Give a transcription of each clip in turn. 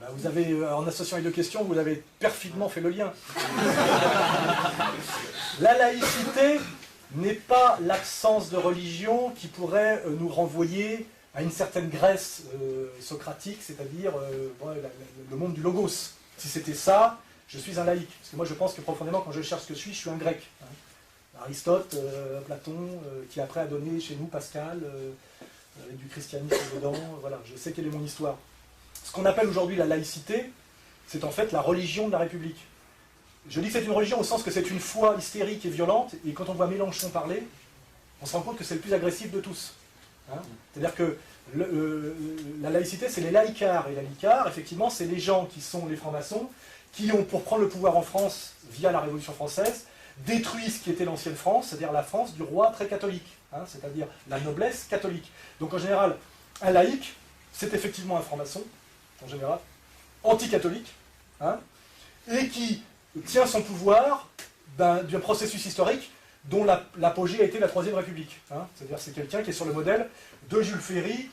Ben, vous avez, en associant les deux questions, vous avez perfidement fait le lien. La laïcité n'est pas l'absence de religion qui pourrait nous renvoyer à une certaine Grèce socratique, c'est-à-dire le monde du logos. Si c'était ça, je suis un laïc. Parce que moi je pense que profondément, quand je cherche ce que je suis un grec. Hein. Aristote, Platon, qui après a donné chez nous Pascal, avec du christianisme dedans, voilà, je sais quelle est mon histoire. Ce qu'on appelle aujourd'hui la laïcité, c'est en fait la religion de la République. Je dis que c'est une religion au sens que c'est une foi hystérique et violente, et quand on voit Mélenchon parler, on se rend compte que c'est le plus agressif de tous. Hein. C'est-à-dire que la laïcité, c'est les laïcards, et les laïcards, effectivement, c'est les gens qui sont les francs-maçons, qui ont, pour prendre le pouvoir en France, via la Révolution française, détruit ce qui était l'ancienne France, c'est-à-dire la France du roi très catholique, hein, c'est-à-dire la noblesse catholique. Donc en général, un laïc, c'est effectivement un franc-maçon, en général, anti-catholique, hein, et qui tient son pouvoir d'un processus historique dont l'apogée a été la Troisième République. Hein, c'est-à-dire c'est quelqu'un qui est sur le modèle de Jules Ferry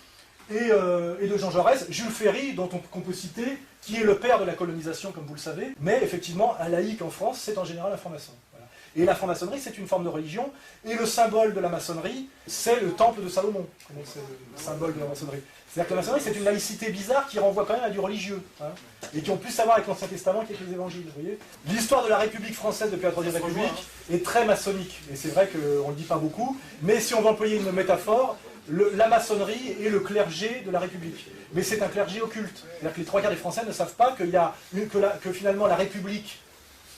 et de Jean Jaurès. Jules Ferry, dont on peut citer, qui est le père de la colonisation, comme vous le savez, mais effectivement, un laïc en France, c'est en général un franc-maçon. Voilà. Et la franc-maçonnerie, c'est une forme de religion, et le symbole de la maçonnerie, c'est le temple de Salomon. C'est le symbole de la maçonnerie. C'est-à-dire que la maçonnerie, c'est une laïcité bizarre qui renvoie quand même à du religieux, hein, et qui ont plus à voir avec l'Ancien Testament qu'avec les évangiles. Vous voyez, l'histoire de la République française depuis la Troisième République est très maçonnique, et c'est vrai qu'on ne le dit pas beaucoup, mais si on veut employer une métaphore, la maçonnerie est le clergé de la République. Mais c'est un clergé occulte. C'est-à-dire que les trois quarts des Français ne savent pas que finalement la République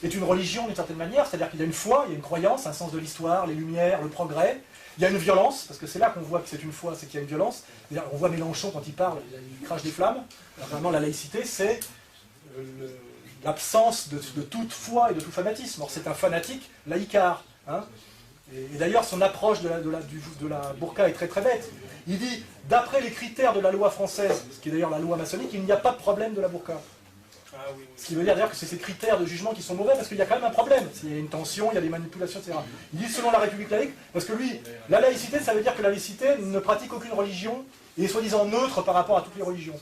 est une religion d'une certaine manière, c'est-à-dire qu'il y a une foi, il y a une croyance, un sens de l'histoire, les lumières, le progrès. Il y a une violence, parce que c'est là qu'on voit que c'est une foi, c'est qu'il y a une violence. On voit Mélenchon quand il parle, il crache des flammes. Alors, vraiment, la laïcité, c'est l'absence de toute foi et de tout fanatisme. Or, c'est un fanatique laïcard. Hein. Et d'ailleurs, son approche de la burqa est très très bête. Il dit, d'après les critères de la loi française, ce qui est d'ailleurs la loi maçonnique, il n'y a pas de problème de la burqa. Ce qui veut dire d'ailleurs que c'est ces critères de jugement qui sont mauvais, parce qu'il y a quand même un problème. Il y a une tension, il y a des manipulations, etc. Il dit selon la République laïque, parce que lui, la laïcité, ça veut dire que la laïcité ne pratique aucune religion, et est soi-disant neutre par rapport à toutes les religions.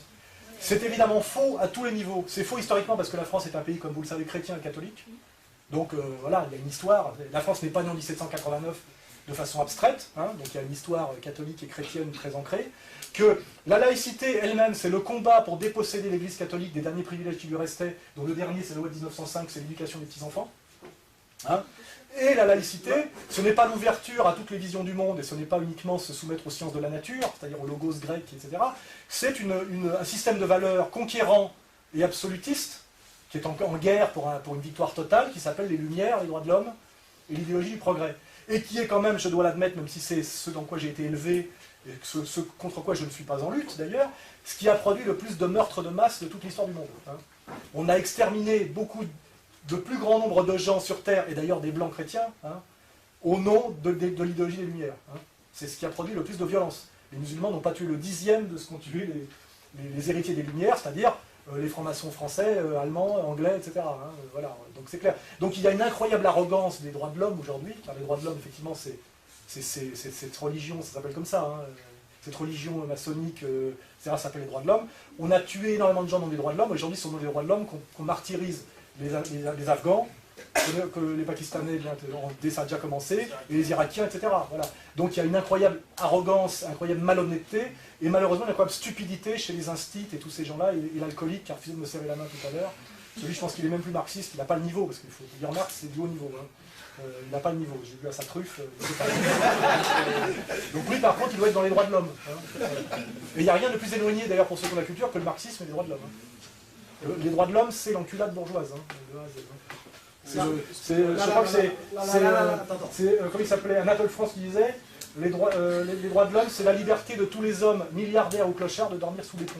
C'est évidemment faux à tous les niveaux. C'est faux historiquement, parce que la France est un pays, comme vous le savez, chrétien et catholique. Donc voilà, il y a une histoire. La France n'est pas née en 1789 de façon abstraite, hein, donc il y a une histoire catholique et chrétienne très ancrée, que la laïcité elle-même, c'est le combat pour déposséder l'Église catholique des derniers privilèges qui lui restaient, dont le dernier, c'est la loi de 1905, c'est l'éducation des petits-enfants. Hein. Et la laïcité, ce n'est pas l'ouverture à toutes les visions du monde, et ce n'est pas uniquement se soumettre aux sciences de la nature, c'est-à-dire aux logos grecs, etc. C'est un système de valeurs conquérant et absolutiste, qui est en guerre pour une victoire totale, qui s'appelle les Lumières, les droits de l'homme, et l'idéologie du progrès. Et qui est quand même, je dois l'admettre, même si c'est ce dans quoi j'ai été élevé, et ce contre quoi je ne suis pas en lutte d'ailleurs, ce qui a produit le plus de meurtres de masse de toute l'histoire du monde. Hein. On a exterminé de plus grand nombre de gens sur Terre, et d'ailleurs des blancs chrétiens, hein, au nom de l'idéologie des Lumières. Hein. C'est ce qui a produit le plus de violence. Les musulmans n'ont pas tué le 10e de ce qu'ont tué les héritiers des Lumières, c'est-à-dire les francs-maçons français, allemands, anglais, etc. Hein, voilà, donc c'est clair. Donc il y a une incroyable arrogance des droits de l'homme aujourd'hui, car les droits de l'homme, effectivement, c'est cette religion, ça s'appelle comme ça, hein, cette religion maçonnique, etc., ça s'appelle les droits de l'homme. On a tué énormément de gens dans les droits de l'homme, aujourd'hui, ce sont les droits de l'homme qu'on martyrise les Afghans, que les Pakistanais, ça a déjà commencé, et les Irakiens, etc. Voilà. Donc il y a une incroyable arrogance, incroyable malhonnêteté, et malheureusement une incroyable stupidité chez les instits et tous ces gens-là, et l'alcoolique qui a refusé de me serrer la main tout à l'heure. Celui, je pense qu'il est même plus marxiste, il n'a pas le niveau, parce qu'il faut dire Marx, c'est du haut niveau. Hein. Il n'a pas le niveau, j'ai vu à sa truffe. Donc lui, par contre, il doit être dans les droits de l'homme. Hein. Et il n'y a rien de plus éloigné, d'ailleurs, pour ceux qui ont la culture, que le marxisme et les droits de l'homme. Hein. Les droits de l'homme, c'est l'enculade bourgeoise. Hein. Je crois que c'est comment il s'appelait, Anatole France qui disait les droits de l'homme, c'est la liberté de tous les hommes, milliardaires ou clochards, de dormir sous les ponts.